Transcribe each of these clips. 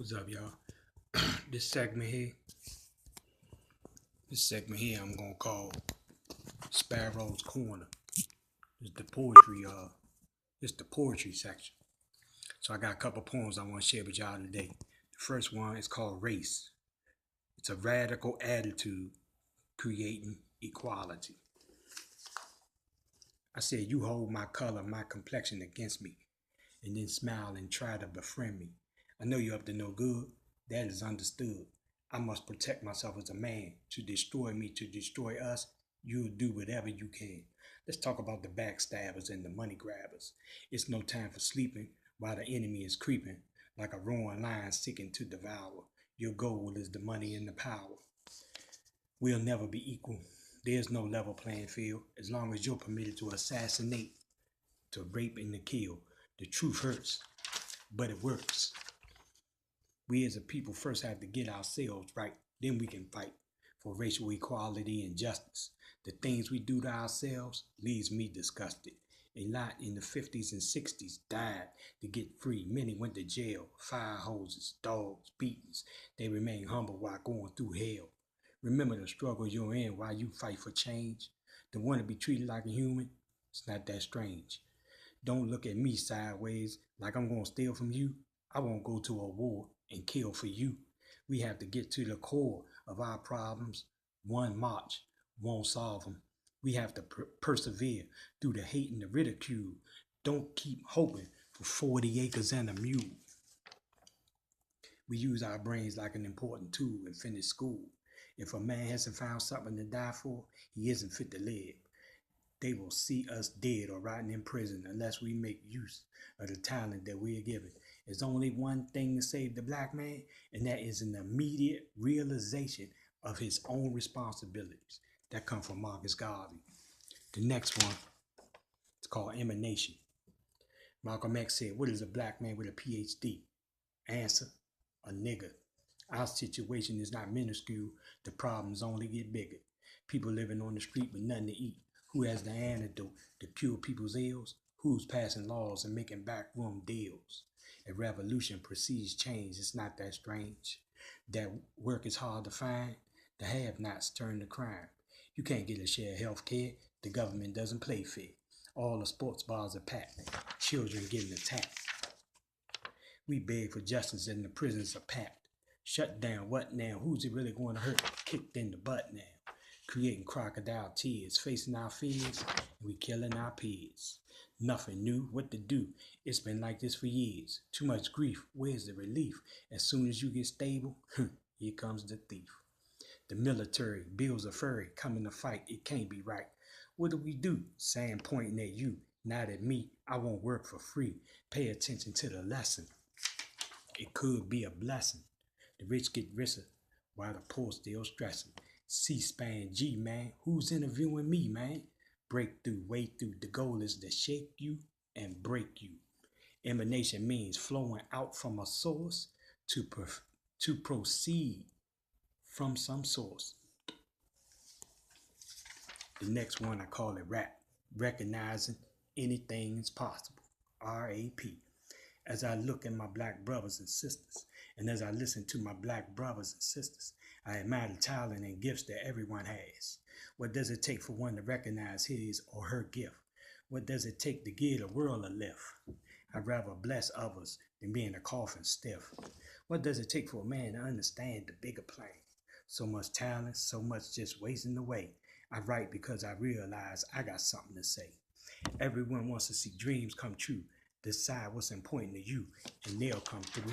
What's up, y'all? This segment here, I'm gonna call Sparrow's Corner. It's the poetry, it's the poetry section. So I got a couple poems I want to share with y'all today. The first one is called Race. It's a radical attitude creating equality. I said, you hold my color, my complexion against me, and then smile and try to befriend me. I know you're up to no good. That is understood. I must protect myself as a man. To destroy me, to destroy us, you'll do whatever you can. Let's talk about the backstabbers and the money grabbers. It's no time for sleeping while the enemy is creeping like a roaring lion seeking to devour. Your goal is the money and the power. We'll never be equal. There's no level playing field as long as you're permitted to assassinate, to rape, and to kill. The truth hurts, but it works. We as a people first have to get ourselves right, then we can fight for racial equality and justice. The things we do to ourselves leaves me disgusted. A lot in the 50s and 60s died to get free. Many went to jail, fire hoses, dogs, beatings. They remain humble while going through hell. Remember the struggle you're in while you fight for change. To want to be treated like a human, it's not that strange. Don't look at me sideways like I'm going to steal from you. I won't go to a war and kill for you. We have to get to the core of our problems. One march won't solve them. We have to persevere through the hate and the ridicule. Don't keep hoping for 40 acres and a mule. We use our brains like an important tool and finish school. If a man hasn't found something to die for, he isn't fit to live. They will see us dead or rotting in prison unless we make use of the talent that we are given. There's only one thing to save the black man, and that is an immediate realization of his own responsibilities. That comes from Marcus Garvey. The next one is called Emanation. Malcolm X said, what is a black man with a PhD? Answer, a nigger. Our situation is not minuscule. The problems only get bigger. People living on the street with nothing to eat. Who has the antidote to cure people's ills? Who's passing laws and making backroom deals? A revolution precedes change. It's not that strange. That work is hard to find. The have-nots turn to crime. You can't get a share of health care. The government doesn't play fair. All the sports bars are packed. Children getting attacked. We beg for justice and the prisons are packed. Shut down, what now? Who's it really going to hurt? Kicked in the butt now. Creating crocodile tears, facing our fears, and we killing our peers. Nothing new, what to do? It's been like this for years. Too much grief, where's the relief? As soon as you get stable, here comes the thief. The military builds a ferry, coming to fight, it can't be right. What do? Sam pointing at you, not at me. I won't work for free. Pay attention to the lesson. It could be a blessing. The rich get richer while the poor still stressing. C-SPAN G, man. Who's interviewing me, man? Breakthrough, way through. The goal is to shake you and break you. Emanation means flowing out from a source to proceed from some source. The next one, I call it rap. Recognizing anything is possible. R-A-P. As I look at my black brothers and sisters, and as I listen to my black brothers and sisters, I admire the talent and gifts that everyone has. What does it take for one to recognize his or her gift? What does it take to give the world a lift? I'd rather bless others than be in a coffin stiff. What does it take for a man to understand the bigger plan? So much talent, so much just wasting away. I write because I realize I got something to say. Everyone wants to see dreams come true. Decide what's important to you, and they'll come through.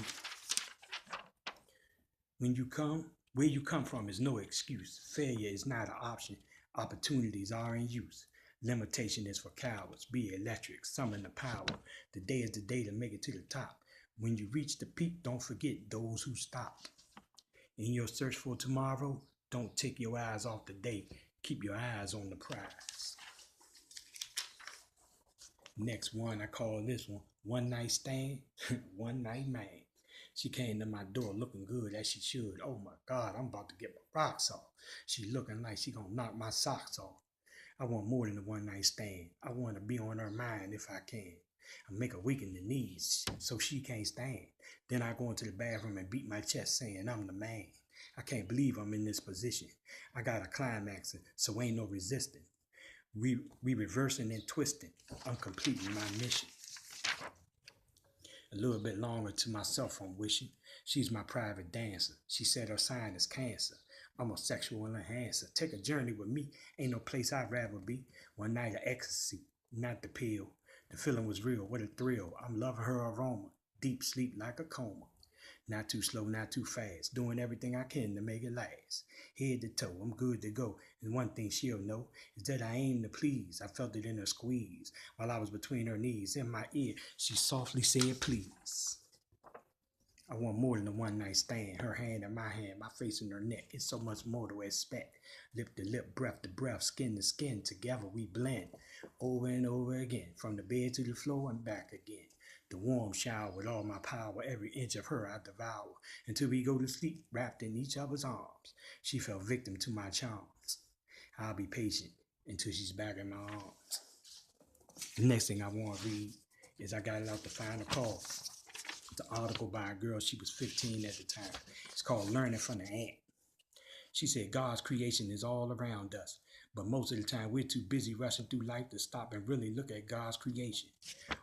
Where you come from is no excuse. Failure is not an option. Opportunities are in use. Limitation is for cowards. Be electric. Summon the power. The day is the day to make it to the top. When you reach the peak, don't forget those who stopped. In your search for tomorrow, don't take your eyes off the day. Keep your eyes on the prize. Next one, I call this one night stand, one night man. She came to my door looking good as she should. Oh my God, I'm about to get my rocks off. She looking like she gonna knock my socks off. I want more than a one night stand. I want to be on her mind if I can. I make her weaken the knees so she can't stand. Then I go into the bathroom and beat my chest saying I'm the man. I can't believe I'm in this position. I got a climax, so ain't no resisting. We reversing and twisting. I'm completing my mission. A little bit longer to myself I'm wishing. She's my private dancer. She said her sign is Cancer. I'm a sexual enhancer. Take a journey with me. Ain't no place I'd rather be. One night of ecstasy, not the pill. The feeling was real. What a thrill. I'm loving her aroma. Deep sleep like a coma. Not too slow, not too fast. Doing everything I can to make it last. Head to toe, I'm good to go. And one thing she'll know is that I aim to please. I felt it in her squeeze while I was between her knees. In my ear, she softly said, please. I want more than a one night stand. Her hand in my hand, my face in her neck. It's so much more to expect. Lip to lip, breath to breath, skin to skin. Together we blend over and over again. From the bed to the floor and back again. The warm shower with all my power, every inch of her I devour, until we go to sleep, wrapped in each other's arms. She fell victim to my charms. I'll be patient until she's back in my arms. The next thing I want to read is I got it out to find a call. It's an article by a girl, she was 15 at the time. It's called Learning from the Ant. She said God's creation is all around us, but most of the time we're too busy rushing through life to stop and really look at God's creation.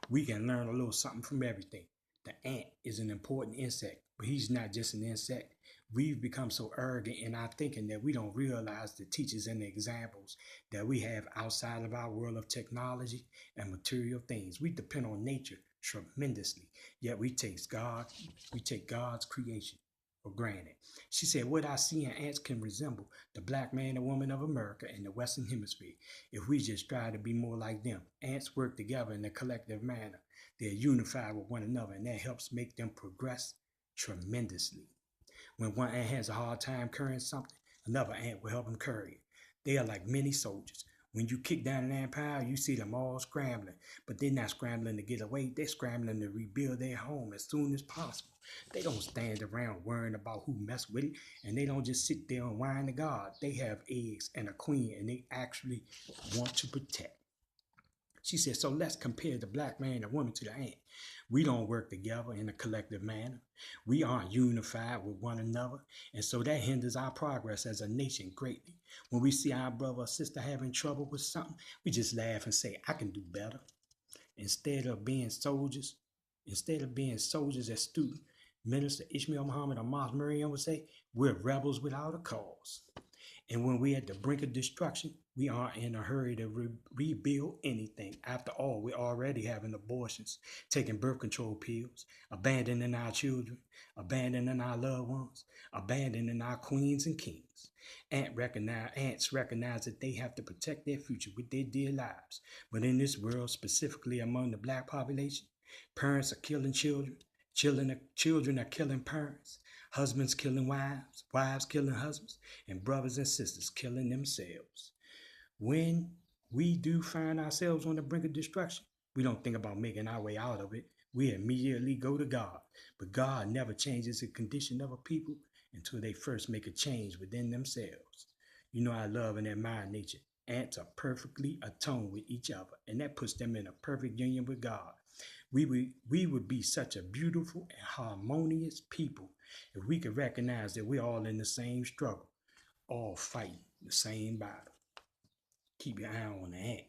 We can learn a little something from everything. The ant is an important insect, but he's not just an insect. We've become so arrogant in our thinking that we don't realize the teachers and the examples that we have outside of our world of technology and material things. We depend on nature tremendously, yet we take God's creation for granted. She said, what I see in ants can resemble the black man and woman of America in the Western Hemisphere if we just try to be more like them. Ants work together in a collective manner. They're unified with one another, and that helps make them progress tremendously. When one ant has a hard time carrying something, another ant will help him carry it. They are like mini soldiers. When you kick down an ant pile, you see them all scrambling. But they're not scrambling to get away. They're scrambling to rebuild their home as soon as possible. They don't stand around worrying about who messed with it. And they don't just sit there and whine to God. They have eggs and a queen, and they actually want to protect. She said, so let's compare the black man and woman to the ant. We don't work together in a collective manner. We aren't unified with one another. And so that hinders our progress as a nation greatly. When we see our brother or sister having trouble with something, we just laugh and say, I can do better. Instead of being soldiers as student Minister Ishmael Muhammad or Moss Miriam would say, we're rebels without a cause. And when we're at the brink of destruction, we aren't in a hurry to rebuild anything. After all, we're already having abortions, taking birth control pills, abandoning our children, abandoning our loved ones, abandoning our queens and kings. Ants recognize that they have to protect their future with their dear lives. But in this world, specifically among the black population, parents are killing children, children are killing parents, husbands killing wives, wives killing husbands, and brothers and sisters killing themselves. When we do find ourselves on the brink of destruction, we don't think about making our way out of it. We immediately go to God. But God never changes the condition of a people until they first make a change within themselves. You know, I love and admire nature. Ants are perfectly attuned with each other, and that puts them in a perfect union with God. We would be such a beautiful and harmonious people if we could recognize that we're all in the same struggle, all fighting the same battle. Keep your eye on the ant.